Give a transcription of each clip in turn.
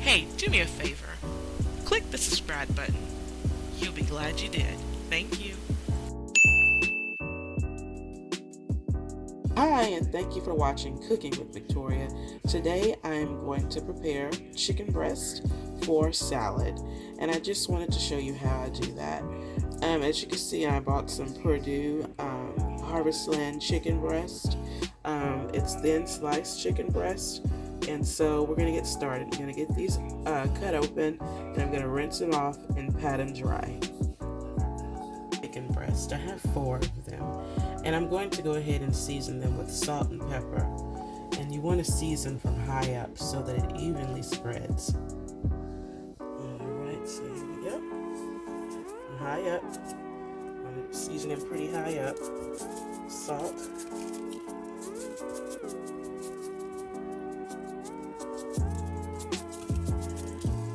Hey, do me a favor. Click the subscribe button. You'll be glad you did. Thank you. Hi, and thank you for watching Cooking with Victoria. Today I'm going to prepare chicken breast for salad, and I just wanted to show you how I do that. As you can see, I bought some Purdue Harvest Land chicken breast. It's thin sliced chicken breast, and so we're going to get started. I'm going to get these cut open, and I'm going to rinse them off and pat them dry. Chicken breast, I have 4 of them, and I'm going to go ahead and season them with salt and pepper. And you want to season from high up so that it evenly spreads. Alright, so here we go. From high up. I'm seasoning pretty high up. Salt.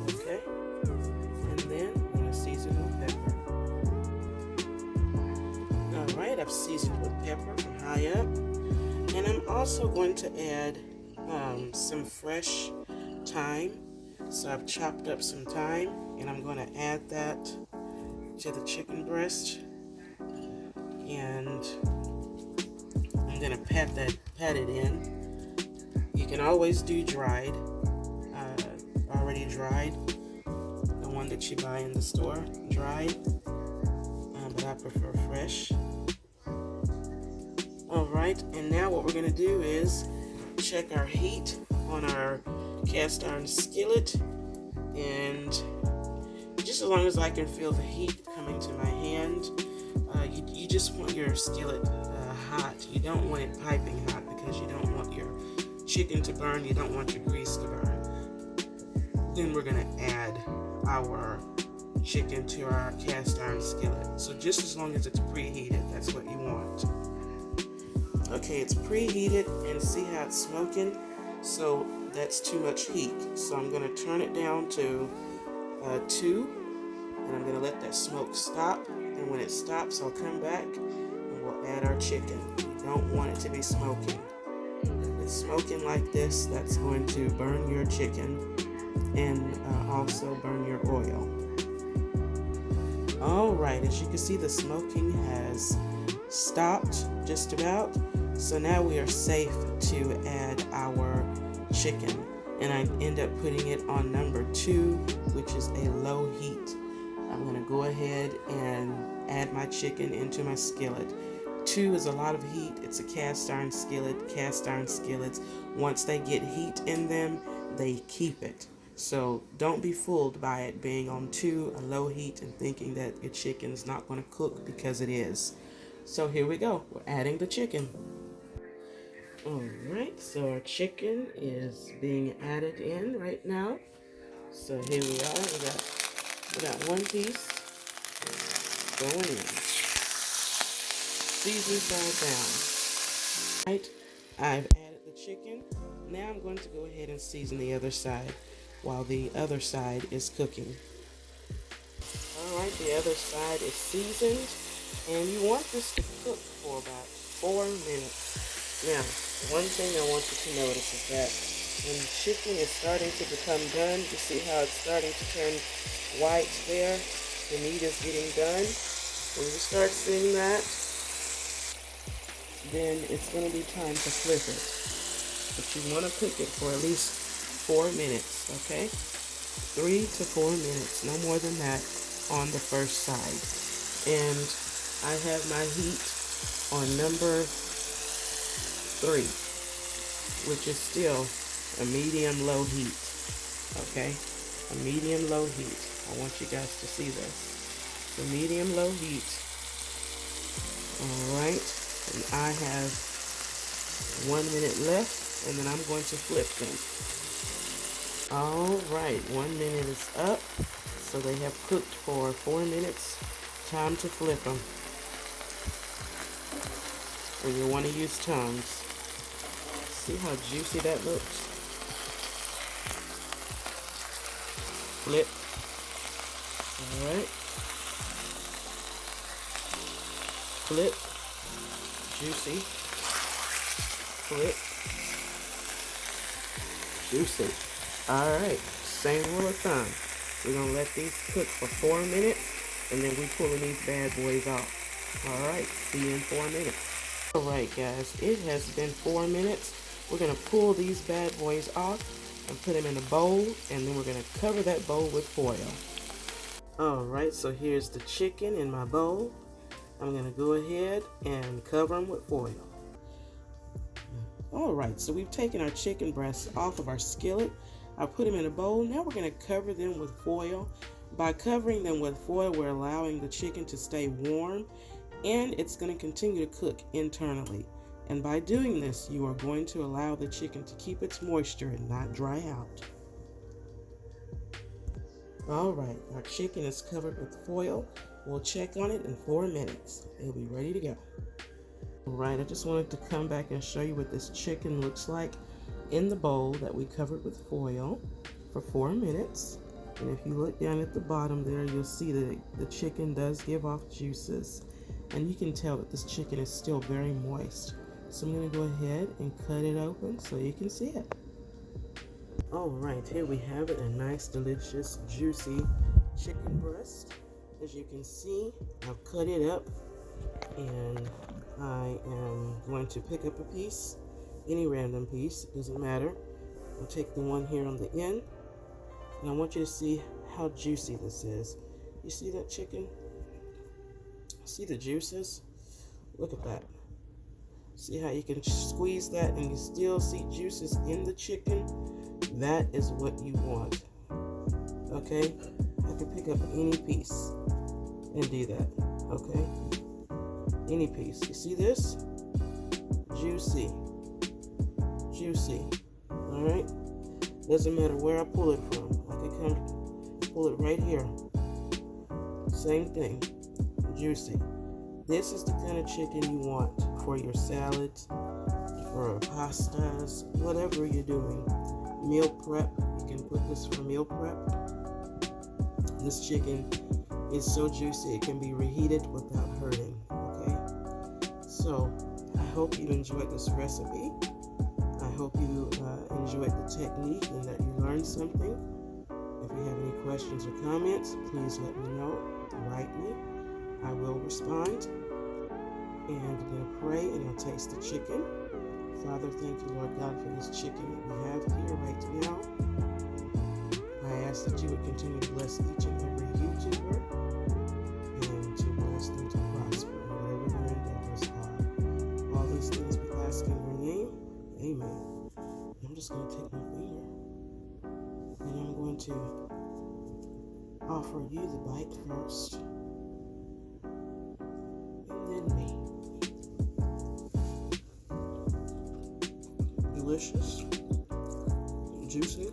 Okay. And then I'm going to season with pepper. Alright, I've seasoned with pepper from high up. And I'm also going to add some fresh thyme. So I've chopped up some thyme, and I'm going to add that to the chicken breast. And I'm going to pat it in. You can always do dried, already dried, the one that you buy in the store, dried, but I prefer fresh. Alright, and now what we're going to do is check our heat on our cast iron skillet, and just as long as I can feel the heat coming to my hand, you just want your skillet hot. You don't want it piping hot because you don't want your chicken to burn, you don't want your grease to burn. Then we're going to add our chicken to our cast iron skillet. So just as long as it's preheated, that's what you want. Okay, it's preheated, and see how it's smoking? So that's too much heat. So I'm going to turn it down to 2, and I'm going to let that smoke stop. And when it stops, I'll come back and we'll add our chicken. You don't want it to be smoking. If it's smoking like this, that's going to burn your chicken and also burn your oil. Alright, as you can see, the smoking has stopped just about. So now we are safe to add our chicken, and I end up putting it on number 2, which is a low heat. I'm going to go ahead and add my chicken into my skillet. 2 is a lot of heat. It's a cast iron skillet. Cast iron skillets, once they get heat in them, they keep it. So don't be fooled by it being on 2, a low heat, and thinking that your chicken is not going to cook, because it is. So here we go. We're adding the chicken. Alright, so our chicken is being added in right now. So here we are. We got 1 piece going in. Season side down. Right, I've added the chicken. Now I'm going to go ahead and season the other side while the other side is cooking. Alright, the other side is seasoned, and you want this to cook for about 4 minutes. Now, one thing I want you to notice is that when the chicken is starting to become done, you see how it's starting to turn white there? The meat is getting done. When you start seeing that, then it's going to be time to flip it. But you want to cook it for at least 4 minutes, okay? 3 to 4 minutes, no more than that, on the first side. And I have my heat on number 3, which is still a medium-low heat, okay? A medium-low heat. I want you guys to see this. The medium-low heat. All right, and I have 1 minute left, and then I'm going to flip them. All right, 1 minute is up, so they have cooked for 4 minutes. Time to flip them. And you want to use tongs. See how juicy that looks? Flip. Alright. Flip. Juicy. Flip. Juicy. Alright. same rule of thumb. We're going to let these cook for 4 minutes, and then we're pulling these bad boys off. Alright, see you in 4 minutes. Alright guys, it has been 4 minutes. We're going to pull these bad boys off and put them in a bowl, and then we're going to cover that bowl with foil. Alright, so here's the chicken in my bowl. I'm going to go ahead and cover them with foil. Alright, so we've taken our chicken breasts off of our skillet. I put them in a bowl. Now we're going to cover them with foil. By covering them with foil, we're allowing the chicken to stay warm, and it's going to continue to cook internally. And by doing this, you are going to allow the chicken to keep its moisture and not dry out. Alright, our chicken is covered with foil. We'll check on it in 4 minutes. It'll be ready to go. Alright, I just wanted to come back and show you what this chicken looks like in the bowl that we covered with foil for 4 minutes. And if you look down at the bottom there, you'll see that the chicken does give off juices. And you can tell that this chicken is still very moist. So I'm going to go ahead and cut it open so you can see it. Alright, here we have it, a nice, delicious, juicy chicken breast. As you can see, I've cut it up, and I am going to pick up a piece, any random piece, it doesn't matter. I'll take the one here on the end, and I want you to see how juicy this is. You see that chicken? See the juices? Look at that. See how you can squeeze that and you still see juices in the chicken? That is what you want. Okay? I can pick up any piece and do that. Okay? Any piece. You see this? Juicy. Juicy. Alright? Doesn't matter where I pull it from. I can come pull it right here. Same thing. Juicy. This is the kind of chicken you want for your salads, for pastas, whatever you're doing. Meal prep. You can put this for meal prep. This chicken is so juicy it can be reheated without hurting. Okay? So, I hope you enjoyed this recipe. I hope you enjoyed the technique and that you learned something. If you have any questions or comments, please let me know. Write me. I will respond. And I'm going to pray and I'll taste the chicken. Father, thank you, Lord God, for this chicken that we have here right now. I ask that you would continue to bless each and every YouTuber and to bless them to prosper in whatever their endeavors are. All these things we ask in your name. Amen. I'm just going to take my finger and I'm going to offer you the bite first. And then me. Delicious, juicy,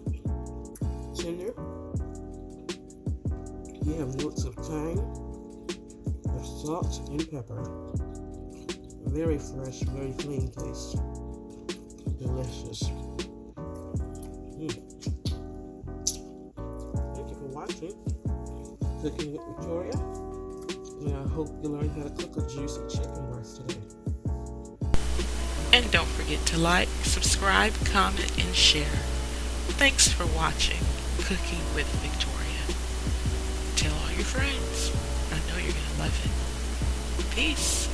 tender. You have notes of thyme, of salt, and pepper. Very fresh, very clean taste. Delicious. Thank you for watching Cooking with Victoria. And I hope you learned how to cook a juicy chicken breast today. And don't forget to like, subscribe, comment, and share. Thanks for watching Cooking with Victoria. Tell all your friends. I know you're going to love it. Peace.